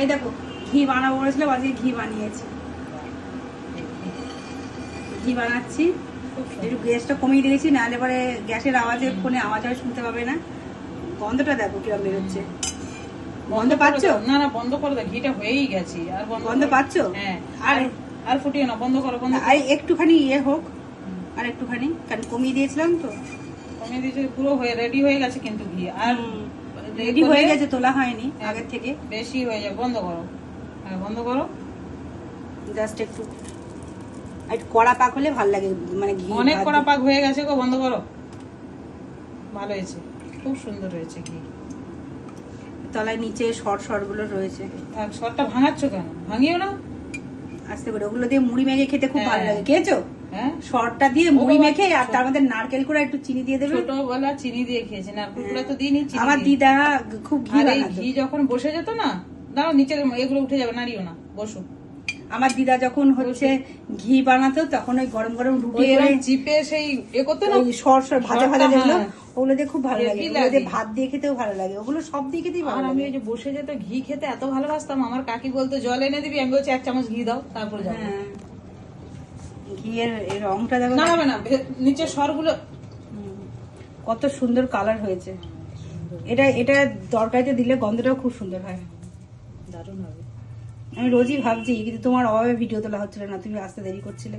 এই দেখো ঘি বানাবো বলেছিলাম, আজকে ঘি বানিয়েছি। ঘি বানাচ্ছি, একটু গ্যাসটা কমিয়ে দিয়েছি, নাহলে পরে গ্যাসের আওয়াজে ফোনে আওয়াজ হয়, শুনতে পাবে না। গন্ধটা দেখো কিরম বেরোচ্ছে। গন্ধ পাচ্ছ? না না, বন্ধ করে দাও, ঘিটা হয়েই গেছে। আর গন্ধ পাচ্ছ? হ্যাঁ। আর আর ফুটিয়ে না, বন্ধ করো, বন্ধ করো। আর একটুখানি ইয়ে হোক, আর একটুখানি, কারণ কমিয়ে দিয়েছিলাম তো। কমিয়ে দিয়েছে, পুরো হয়ে রেডি হয়ে গেছে কিন্তু ঘি। আর রেডি হয়ে গেছে, তোলা হয়নি আগের থেকে। বেশি হয়ে যাবে, বন্ধ করো। হ্যাঁ বন্ধ করো। জাস্ট একটু কড়া পাক হলে ভালো লাগে, মানে ঘি অনেক কড়া পাক হয়ে গেছে গো, বন্ধ করো। ভালো হয়েছে, খুব সুন্দর হয়েছে ঘি। তলায় নিচে সর গুলো রয়েছে। আর সরটা ভাঙাচ্ছ কেন? ভাঙিও না, আস্তে করে। ওগুলো দিয়ে মুড়ি মেখে খেতে খুব ভালো লাগে, খেয়েছো? হ্যাঁ, সরটা দিয়ে মুড়ি মেখে, আর তার মধ্যে নারকেল করে একটু চিনি দিয়ে দেবে। ছোটবেলা চিনি দিয়ে খেয়েছি, নারকেল গুলো তো দিইনি। আমার দিদা খুব ঘি আর এই বানাতো। ঘি যখন বসে যেত না, দাঁড়াও নিচের এগুলো উঠে যাবে, নাড়িও না, বসো। আমার দিদা যখন হচ্ছে ঘি বানাতো, তখন ওই গরম গরম রুটি চিপে সেই এ করতে না, সর ভাজা ভাজা যেগুলো, হ্যাঁ। ওগুলো দিয়ে খুব ভালো লাগে। হেভি ওগুলো দিয়ে ভাত দিয়ে খেতেও ভালো লাগে, ওগুলো সব দিয়ে খেতেই ভালো আর লাগে। আমি ওই যে বসে যেত ঘি খেতে এত ভালোবাসতাম, আমার কাকি বলতো জল এনে দিবি, আমি বলছি 1 চামচ ঘি দাও, তারপর যাবো। হ্যাঁ, ঘিয়ের এই রংটা দেখো, না হবে না, নিচের সরগুলো কত সুন্দর কালার হয়েছে। এটা তরকারিতে দিলে গন্ধটাও খুব সুন্দর হয়, দারুণ হবে। আমি রোজই ভাবছি, কিন্তু তোমার অভাবে ভিডিও তোলা হচ্ছিল না, তুমি আসতে দেরি করছিলে।